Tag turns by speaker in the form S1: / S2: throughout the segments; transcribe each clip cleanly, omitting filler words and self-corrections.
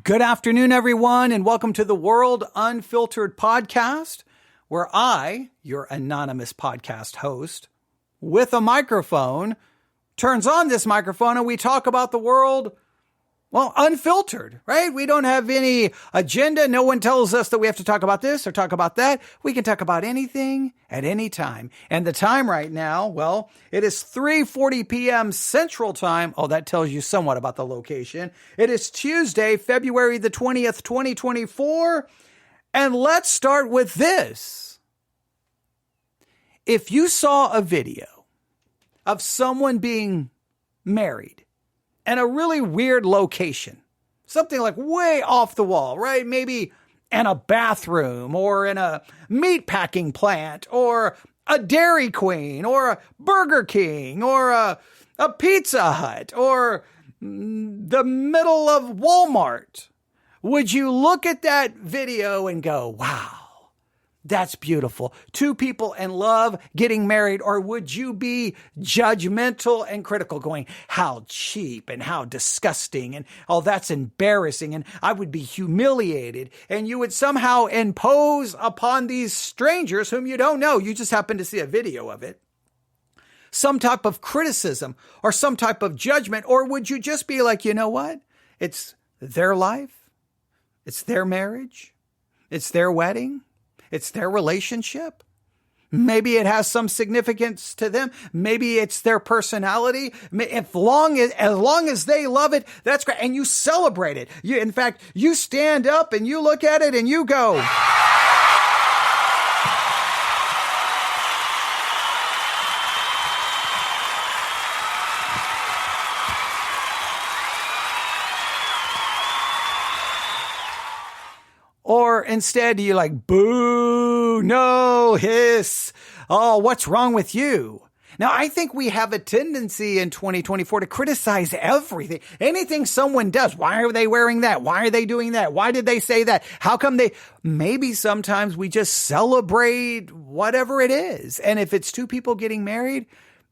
S1: Good afternoon, everyone, and welcome to the World Unfiltered podcast, where I, your anonymous podcast host, with a microphone, turns on this microphone and we talk about the world, well, unfiltered, right? We don't have any agenda. No one tells us that we have to talk about this or talk about that. We can talk about anything at any time. And the time right now, well, it is 3:40 p.m. Central Time. Oh, that tells you somewhat about the location. It is Tuesday, February the 20th, 2024. And let's start with this. If you saw a video of someone being married in a really weird location, something like way off the wall, right? Maybe in a bathroom or in a meatpacking plant or a Dairy Queen or a Burger King or a Pizza Hut or the middle of Walmart. Would you look at that video and go, wow, that's beautiful? Two people in love getting married? Or would you be judgmental and critical, going, how cheap and how disgusting and oh, that's embarrassing and I would be humiliated? And you would somehow impose upon these strangers whom you don't know, you just happen to see a video of it, some type of criticism or some type of judgment? Or would you just be like, you know what? It's their life. It's their marriage. It's their wedding. It's their relationship. Maybe it has some significance to them. Maybe it's their personality. As long as they love it, that's great. And you celebrate it. In fact, you stand up and you look at it and you go, or instead you like, boo, no, hiss. Oh, what's wrong with you? Now, I think we have a tendency in 2024 to criticize everything. Anything someone does. Why are they wearing that? Why are they doing that? Why did they say that? How come they? Maybe sometimes we just celebrate whatever it is. And if it's two people getting married,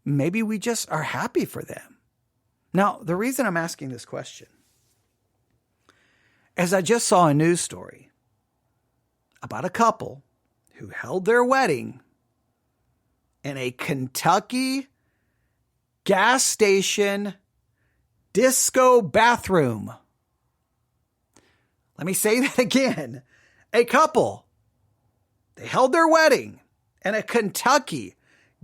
S1: maybe we just are happy for them. Now, the reason I'm asking this question is I just saw a news story about a couple who held their wedding in a Kentucky gas station disco bathroom. Let me say that again. A couple, they held their wedding in a Kentucky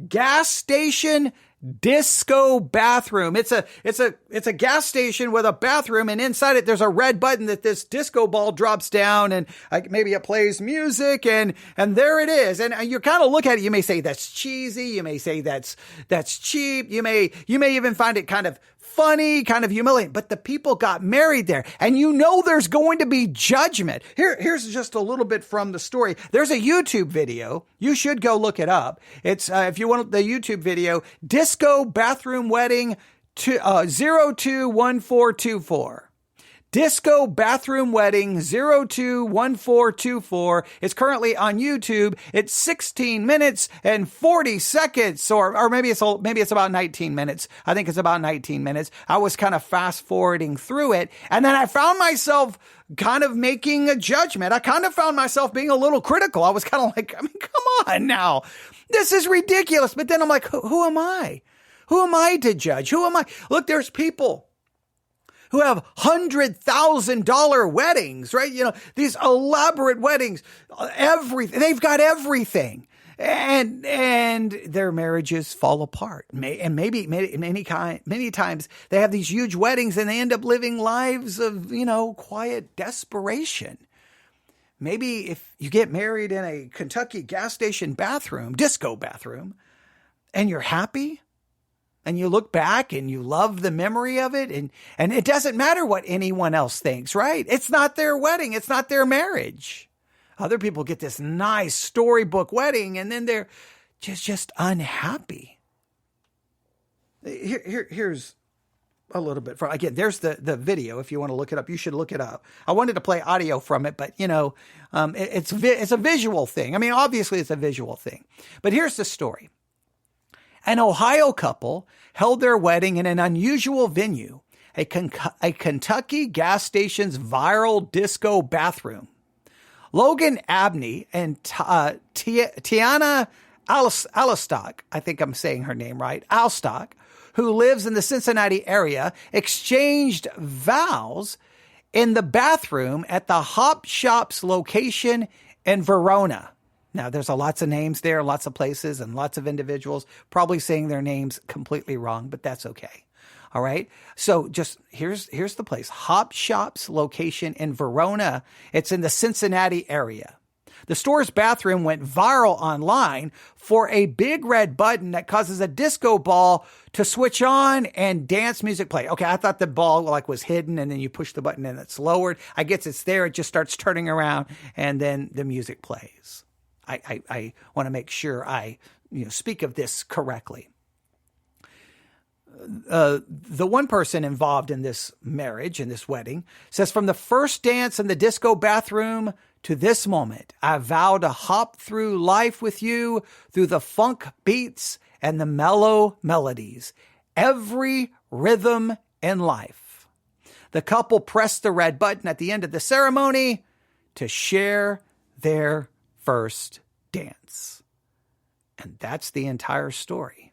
S1: gas station disco bathroom. It's a gas station with a bathroom, and inside it there's a red button that this disco ball drops down, and maybe it plays music, and there it is. And you kind of look at it, you may say that's cheesy, you may say that's cheap, you may even find it kind of funny, kind of humiliating, but the people got married there, and you know there's going to be judgment. Here's just a little bit from the story. There's a YouTube video. You should go look it up. It's if you want the YouTube video, Disco Bathroom Wedding 021424. Disco Bathroom Wedding 021424. It's currently on YouTube. It's 16 minutes and 40 seconds, or maybe it's about 19 minutes. I think it's about 19 minutes. I was kind of fast forwarding through it, and then I found myself kind of making a judgment. I kind of found myself being a little critical. I was kind of like, I mean, come on now. This is ridiculous. But then I'm like, who am I? Who am I to judge? Who am I? Look, there's people who have $100,000 weddings, right? You know, these elaborate weddings, everything. They've got everything. And their marriages fall apart. And maybe many times they have these huge weddings and they end up living lives of, quiet desperation. Maybe if you get married in a Kentucky gas station bathroom, disco bathroom, and you're happy, and you look back and you love the memory of it, and it doesn't matter what anyone else thinks, right? It's not their wedding. It's not their marriage. Other people get this nice storybook wedding, and then they're just unhappy. Here's a little bit. Again, there's the video. If you want to look it up, you should look it up. I wanted to play audio from it, but it's a visual thing. I mean, obviously it's a visual thing. But here's the story. An Ohio couple held their wedding in an unusual venue a Kentucky gas station's viral disco bathroom. Logan Abney and Tiana Alstock, I think I'm saying her name right, Alstock, who lives in the Cincinnati area, exchanged vows in the bathroom at the Hop Shop's location in Verona. Now, there's lots of names there, lots of places, and lots of individuals probably saying their names completely wrong, but that's okay. All right. So just here's the place. Hop Shop's location in Verona. It's in the Cincinnati area. The store's bathroom went viral online for a big red button that causes a disco ball to switch on and dance music play. Okay, I thought the ball was hidden and then you push the button and it's lowered. I guess it's there. It just starts turning around and then the music plays. I want to make sure I speak of this correctly. The one person involved in this marriage, in this wedding, says, from the first dance in the disco bathroom to this moment, I vow to hop through life with you through the funk beats and the mellow melodies, every rhythm in life. The couple pressed the red button at the end of the ceremony to share their first dance. And that's the entire story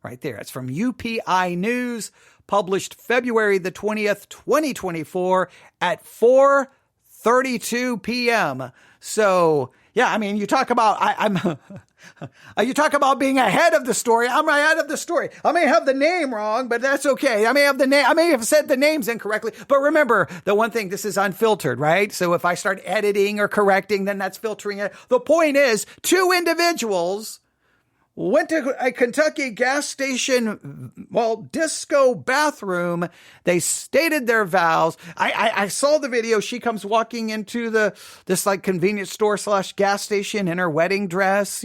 S1: right there. It's from UPI News, published February the 20th, 2024 at 4:32 p.m. So, yeah, I mean, you talk about, you talk about being ahead of the story. I'm ahead of the story. I may have the name wrong, but that's okay. I may have said the names incorrectly, but remember the one thing, this is unfiltered, right? So if I start editing or correcting, then that's filtering it. The point is, two individuals went to a Kentucky gas station, disco bathroom. They stated their vows. I saw the video. She comes walking into this convenience store / gas station in her wedding dress,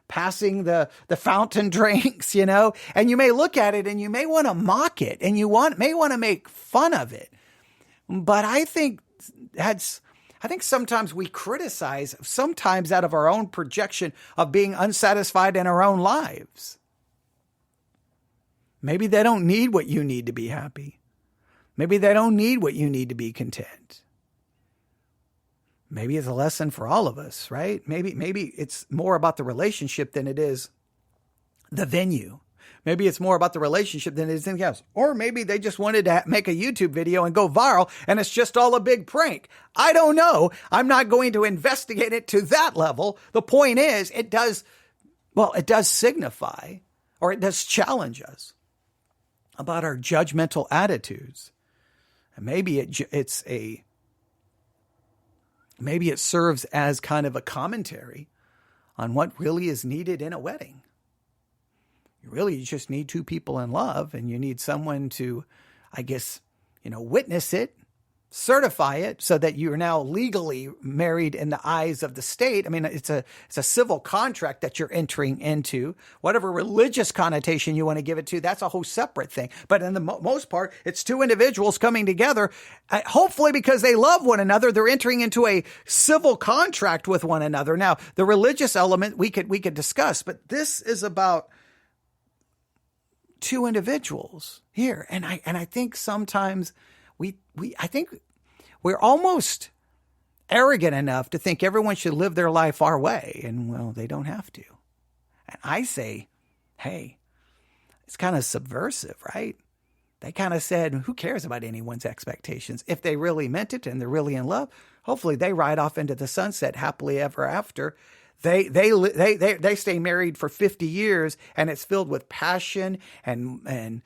S1: passing the fountain drinks, and you may look at it and you may want to mock it and may want to make fun of it. But I think sometimes we criticize, sometimes out of our own projection of being unsatisfied in our own lives. Maybe they don't need what you need to be happy. Maybe they don't need what you need to be content. Maybe it's a lesson for all of us, right? Maybe it's more about the relationship than it is the venue. Maybe it's more about the relationship than it is anything else. Or maybe they just wanted to make a YouTube video and go viral and it's just all a big prank. I don't know. I'm not going to investigate it to that level. The point is, it does signify, or it does challenge us about our judgmental attitudes. And maybe it serves as kind of a commentary on what really is needed in a wedding. You just need two people in love, and you need someone to, witness it, certify it, so that you are now legally married in the eyes of the state. I mean, it's a civil contract that you're entering into. Whatever religious connotation you want to give it to, that's a whole separate thing. But in the most part, it's two individuals coming together, hopefully because they love one another. They're entering into a civil contract with one another. Now, the religious element we could discuss, but this is about two individuals here. And I think sometimes I think we're almost arrogant enough to think everyone should live their life our way. And they don't have to. And I say, hey, it's kind of subversive, right? They kind of said, who cares about anyone's expectations? If they really meant it and they're really in love, hopefully they ride off into the sunset happily ever after. They stay married for 50 years, and it's filled with passion, and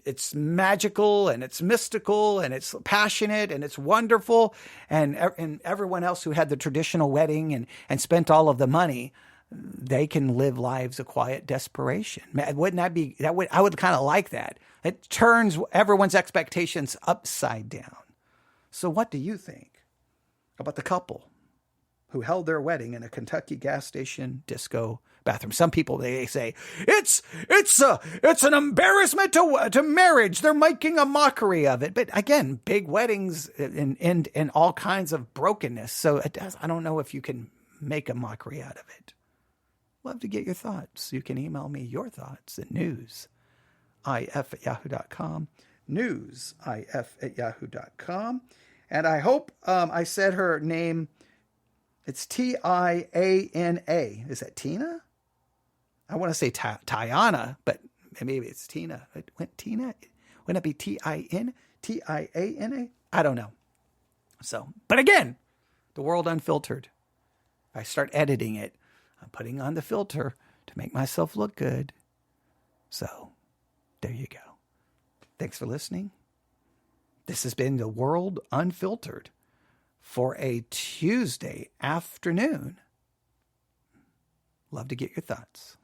S1: it's magical, and it's mystical, and it's passionate, and it's wonderful. And everyone else who had the traditional wedding and spent all of the money, they can live lives of quiet desperation. Wouldn't that be, I would kind of like that. It turns everyone's expectations upside down. So what do you think about the couple who held their wedding in a Kentucky gas station disco bathroom? Some people, they say, it's an embarrassment to marriage. They're making a mockery of it. But again, big weddings and all kinds of brokenness. So I don't know if you can make a mockery out of it. Love to get your thoughts. You can email me your thoughts at newsif@yahoo.com. news@yahoo.com. And I hope I said her name. It's Tiana. Is that Tina? I want to say Tiana, but maybe it's Tina. Tina? Wouldn't it be Tiana? I don't know. So, but again, the world unfiltered. If I start editing it, I'm putting on the filter to make myself look good. So, there you go. Thanks for listening. This has been the World Unfiltered for a Tuesday afternoon. Love to get your thoughts.